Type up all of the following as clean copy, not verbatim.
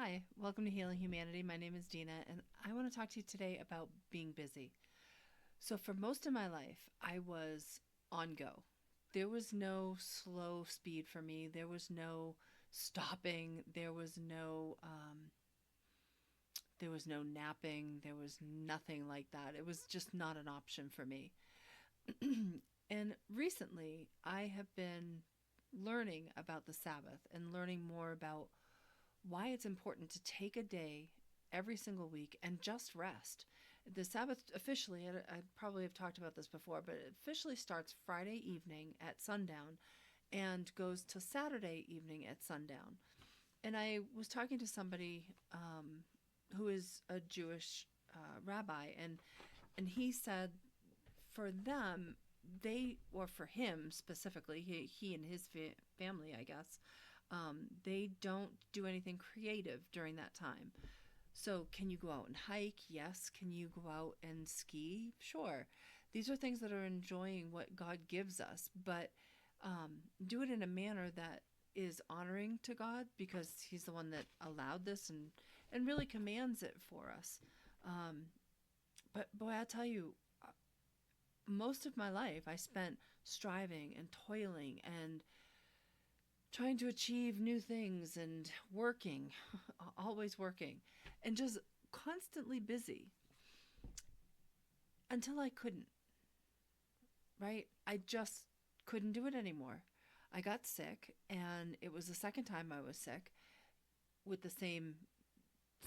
Hi, welcome to Healing Humanity. My name is Dina, and I want to talk to you today about being busy. So, for most of my life, I was on go. There was no slow speed for me, there was no stopping, there was no napping, there was nothing like that. It was just not an option for me. And recently, I have been learning about the Sabbath and learning more about why it's important to take a day every single week and just rest. The Sabbath officially, I probably have talked about this before, but it officially starts Friday evening at sundown and goes to Saturday evening at sundown. And I was talking to somebody who is a Jewish rabbi, and he said for them, or for him specifically, he and his family, I guess, they don't do anything creative during that time. So, can you go out and hike? Yes. Can you go out and ski? Sure. These are things that are enjoying what God gives us, but do it in a manner that is honoring to God because He's the one that allowed this and really commands it for us. Um, but boy, I'll tell you, most of my life I spent striving and toiling and trying to achieve new things and working, always working, and just constantly busy until I couldn't, right? I just couldn't do it anymore. I got sick, and it was the second time I was sick with the same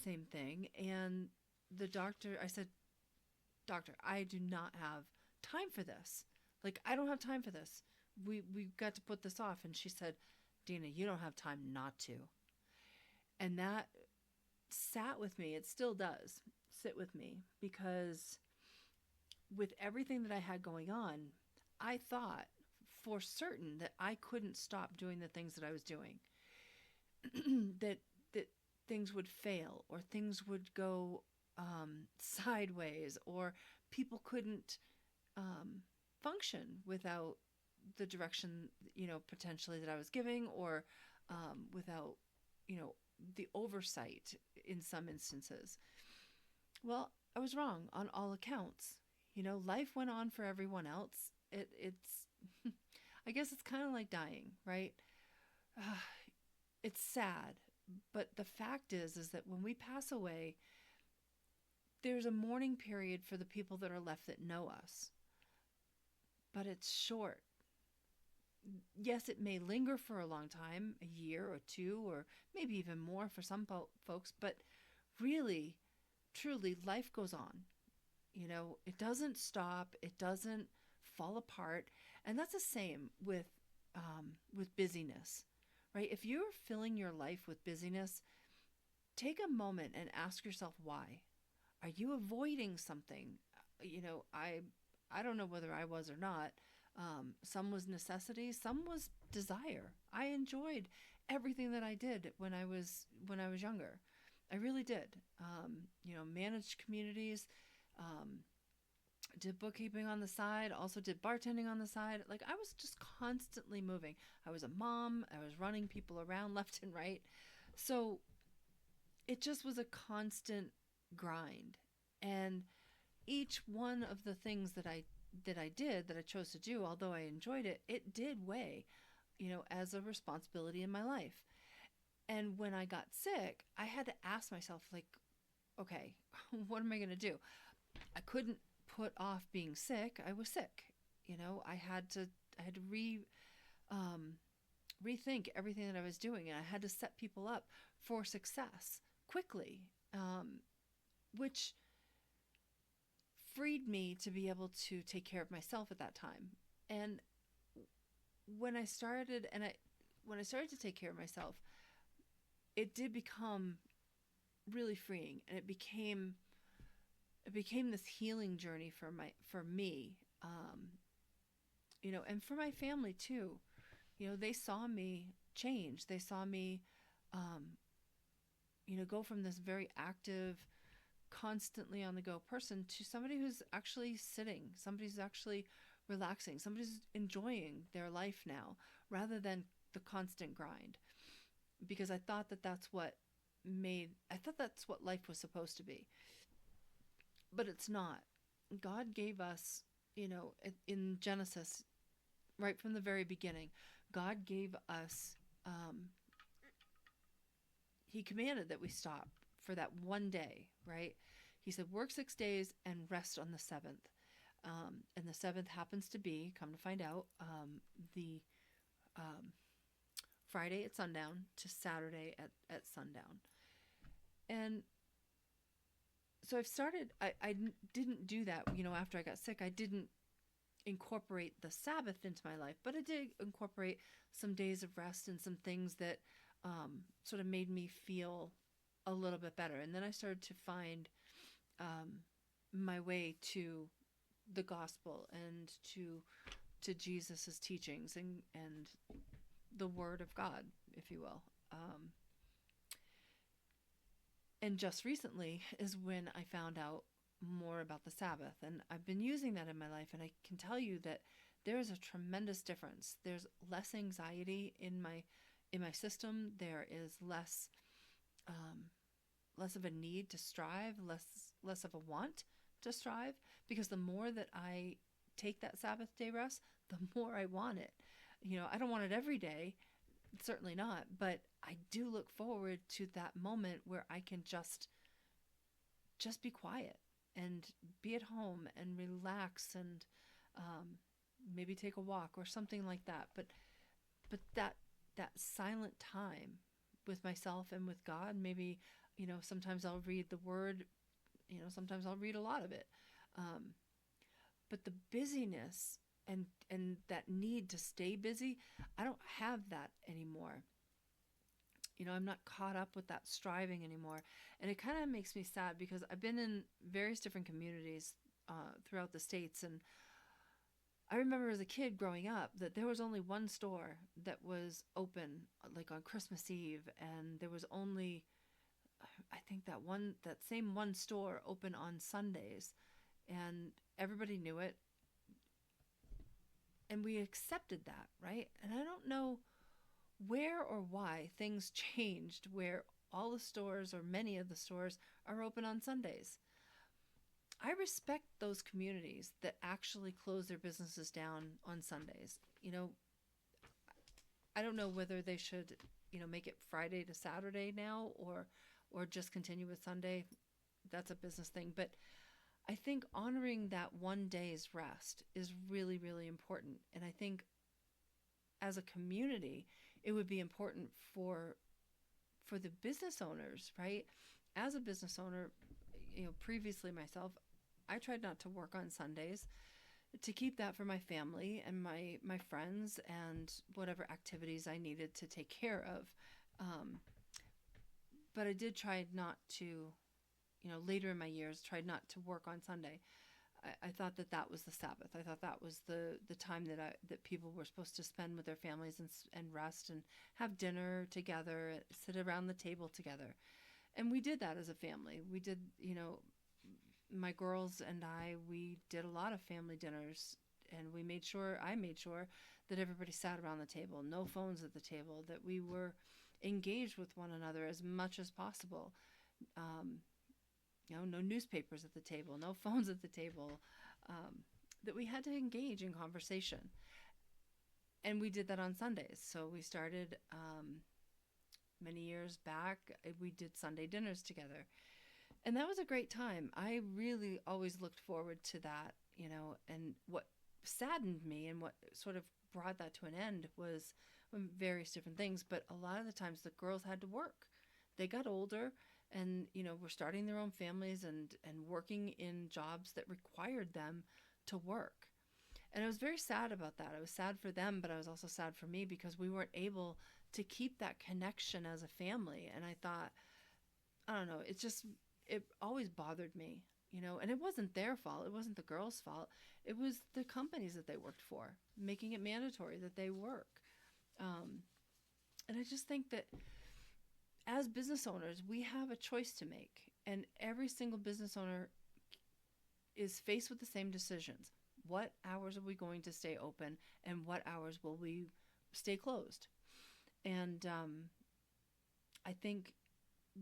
thing. And the doctor, I said, "Doctor, I do not have time for this. Like, I don't have time for this. We got to put this off." And she said, "Dina, you don't have time not to." And that sat with me. It still does sit with me because with everything that I had going on, I thought for certain that I couldn't stop doing the things that I was doing. that that things would fail or things would go sideways or people couldn't function without the direction potentially that I was giving or without you know the oversight in some instances. Well, I was wrong on all accounts. Life went on for everyone else. It's I guess it's kind of like dying, right? Uh, it's sad, but the fact is that when we pass away, there's a mourning period for the people that are left that know us, but it's short. Yes, it may linger for a long time, a year or two, or maybe even more for some folks, but really, truly, life goes on. It doesn't stop, it doesn't fall apart. And that's the same with busyness, right? If you're filling your life with busyness, take a moment and ask yourself why. Are you avoiding something? I don't know whether I was or not. Some was necessity, some was desire. I enjoyed everything that I did when I was younger. I really did. Managed communities, um, did bookkeeping on the side, also did bartending on the side. Like I was just constantly moving. I was a mom, I was running people around left and right. So it just was a constant grind. And each one of the things that I chose to do, although I enjoyed it, it did weigh, as a responsibility in my life. And when I got sick, I had to ask myself, like, okay, what am I going to do? I couldn't put off being sick. I was sick. I had to um, rethink everything that I was doing, and I had to set people up for success quickly, which freed me to be able to take care of myself at that time. And when I started, and I when I started to take care of myself, it did become really freeing, and it became this healing journey for me, and for my family too. They saw me change. They saw me, um, go from this very active, constantly on the go person to somebody who's actually sitting, somebody's actually relaxing, somebody's enjoying their life now rather than the constant grind. Because I thought that that's what I thought that's what life was supposed to be, but it's not. God gave us, in Genesis, right from the very beginning, God gave us, um, He commanded that we stop for that one day, right? He said, work 6 days and rest on the seventh. And the seventh happens to be, come to find out, the um, Friday at sundown to Saturday at sundown. And so I've started, I didn't do that, after I got sick. I didn't incorporate the Sabbath into my life, but I did incorporate some days of rest and some things that sort of made me feel a little bit better. And then I started to find my way to the gospel and to Jesus's teachings and the Word of God, if you will. And just recently is when I found out more about the Sabbath, and I've been using that in my life, and I can tell you that there is a tremendous difference. There's less anxiety in my system. There is um, less of a need to strive, less of a want to strive, because the more that I take that Sabbath day rest, the more I want it. I don't want it every day, certainly not, but I do look forward to that moment where I can just be quiet and be at home and relax and um, maybe take a walk or something like that. But that silent time with myself and with God, maybe sometimes I'll read the Word, sometimes I'll read a lot of it. Um, but the busyness and that need to stay busy, I don't have that anymore. I'm not caught up with that striving anymore. And it kind of makes me sad because I've been in various different communities throughout the States. And I remember as a kid growing up that there was only one store that was open, like on Christmas Eve. And there was only, I think, that same one store open on Sundays. And everybody knew it. And we accepted that, right? And I don't know where or why things changed where all the stores or many of the stores are open on Sundays. I respect those communities that actually close their businesses down on Sundays. I don't know whether they should, make it Friday to Saturday now or just continue with Sunday. That's a business thing, but I think honoring that one day's rest is really, really important. And I think as a community, it would be important for the business owners, right? As a business owner, previously myself, I tried not to work on Sundays to keep that for my family and my friends and whatever activities I needed to take care of. But I did try not to, later in my years, tried not to work on Sunday. I thought that was the Sabbath. I thought that was the time that people were supposed to spend with their families and rest and have dinner together, sit around the table together. And we did that as a family. We did, my girls and we did a lot of family dinners, and I made sure that everybody sat around the table, no phones at the table, that we were engaged with one another as much as possible. No newspapers at the table, no phones at the table, that we had to engage in conversation. And we did that on Sundays. So we started many years back, we did Sunday dinners together. And that was a great time. I really always looked forward to that, and what saddened me and what sort of brought that to an end was various different things. But a lot of the times the girls had to work. They got older and, were starting their own families and working in jobs that required them to work. And I was very sad about that. I was sad for them, but I was also sad for me because we weren't able to keep that connection as a family. And I thought, I don't know, it always bothered me, and it wasn't their fault. It wasn't the girls' fault. It was the companies that they worked for, making it mandatory that they work. And I just think that as business owners, we have a choice to make, and every single business owner is faced with the same decisions. What hours are we going to stay open, and what hours will we stay closed? And I think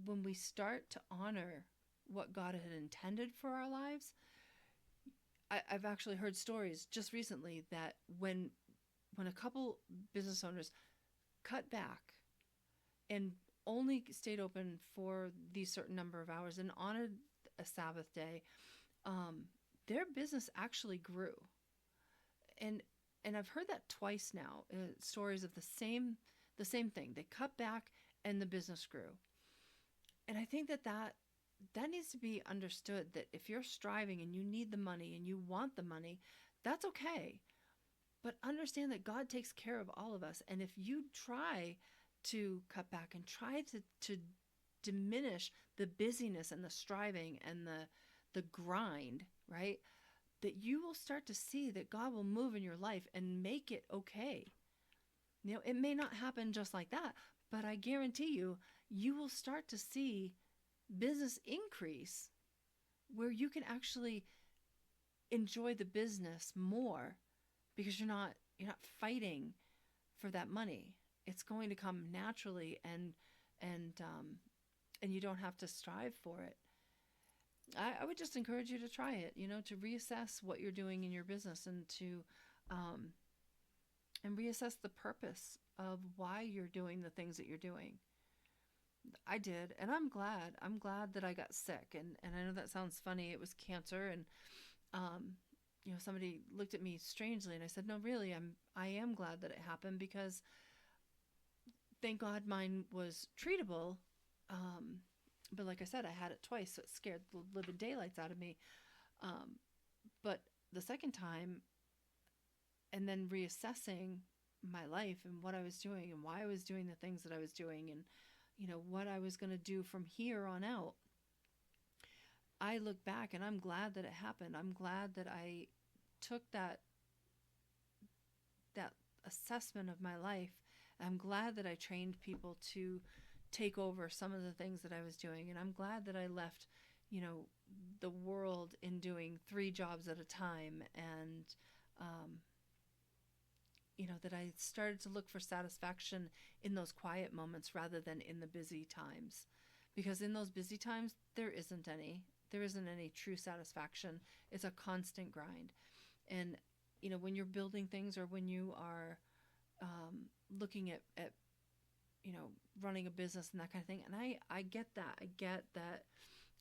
when we start to honor what God had intended for our lives, I've actually heard stories just recently that when a couple business owners cut back and only stayed open for these certain number of hours and honored a Sabbath day, um, their business actually grew. And I've heard that twice now. Stories of the same thing. They cut back and the business grew. And I think that needs to be understood, that if you're striving and you need the money and you want the money, that's okay. But understand that God takes care of all of us. And if you try to cut back and try to diminish the busyness and the striving and the grind, right? That you will start to see that God will move in your life and make it okay. It may not happen just like that, but I guarantee you, you will start to see business increase where you can actually enjoy the business more because you're not fighting for that money. It's going to come naturally, and you don't have to strive for it. I would just encourage you to try it, to reassess what you're doing in your business, um, and reassess the purpose of why you're doing the things that you're doing. I did, and I'm glad. I'm glad that I got sick, and I know that sounds funny. It was cancer, and um, somebody looked at me strangely, and I said, "No, really, I am glad that it happened because thank God mine was treatable." Um, but like I said, I had it twice, so it scared the living daylights out of me. Um, but the second time, and then reassessing my life and what I was doing and why I was doing the things that I was doing, and what I was going to do from here on out, I look back and I'm glad that it happened. I'm glad that I took that assessment of my life. I'm glad that I trained people to take over some of the things that I was doing, and I'm glad that I left, you know, the world in doing 3 jobs at a time, and um, that I started to look for satisfaction in those quiet moments rather than in the busy times. Because in those busy times, there isn't any. There isn't any true satisfaction. It's a constant grind. And, when you're building things, or when you are looking at, running a business and that kind of thing, and I get that. I get that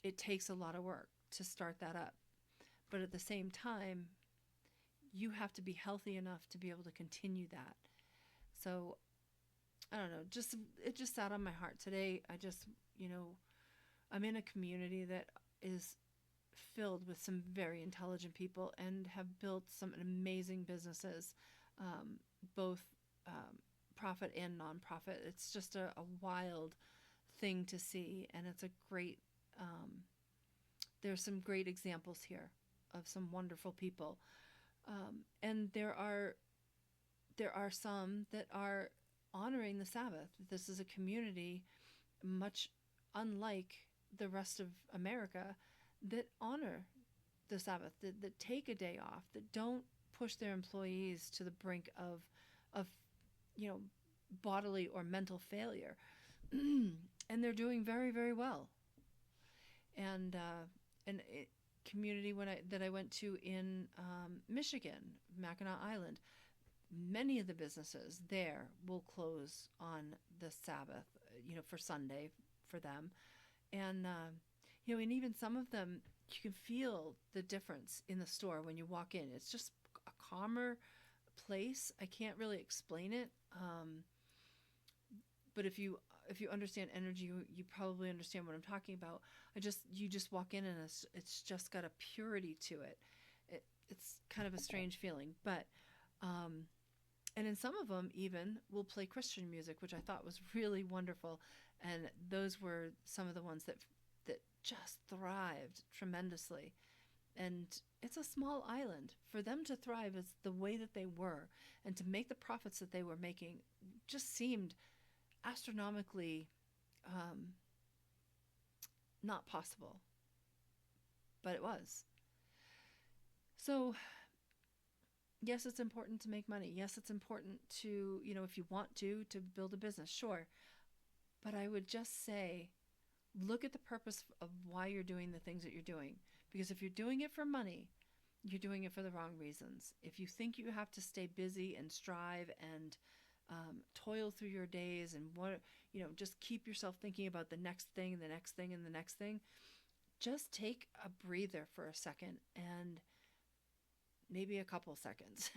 it takes a lot of work to start that up. But at the same time, you have to be healthy enough to be able to continue that. So I don't know, it just sat on my heart today. I'm in a community that is filled with some very intelligent people and have built some amazing businesses, both profit and nonprofit. It's just a wild thing to see, and it's a great. There's some great examples here of some wonderful people, and there are some that are honoring the Sabbath. This is a community much unlike the rest of America that honor the Sabbath, that take a day off, that don't push their employees to the brink of you know bodily or mental failure, and they're doing very, very well. And community that I went to in Michigan, Mackinac Island, many of the businesses there will close on the Sabbath, for Sunday for them. And even some of them, you can feel the difference in the store when you walk in. It's just a calmer place. I can't really explain it. But if you understand energy, you probably understand what I'm talking about. You just walk in and it's just got a purity to it. It's kind of a strange feeling, but and in some of them even will play Christian music, which I thought was really wonderful. And those were some of the ones that just thrived tremendously. And it's a small island. For them to thrive as the way that they were and to make the profits that they were making just seemed astronomically not possible. But it was. So, yes, it's important to make money. Yes, it's important to, if you want to build a business, sure. But I would just say, Look at the purpose of why you're doing the things that you're doing. Because if you're doing it for money, you're doing it for the wrong reasons. If you think you have to stay busy and strive and toil through your days and just keep yourself thinking about the next thing, the next thing, and the next thing, just take a breather for a second and maybe a couple seconds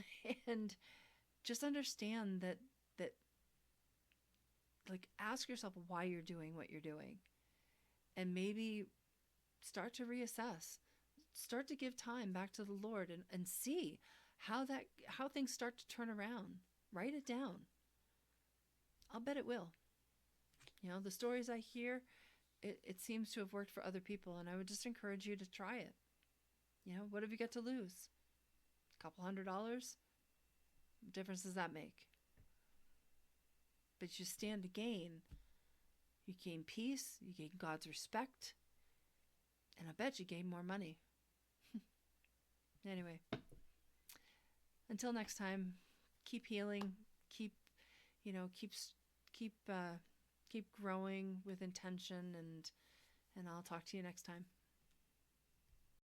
and just understand that like ask yourself why you're doing what you're doing and maybe start to reassess, start to give time back to the Lord and see how things start to turn around. Write it down. I'll bet it will. The stories I hear, it seems to have worked for other people, and I would just encourage you to try it. What have you got to lose? A couple $100? What difference does that make? But you stand to gain. You gain peace, you gain God's respect, and I bet you gain more money. Anyway, until next time, keep healing, keep keep growing with intention, and I'll talk to you next time.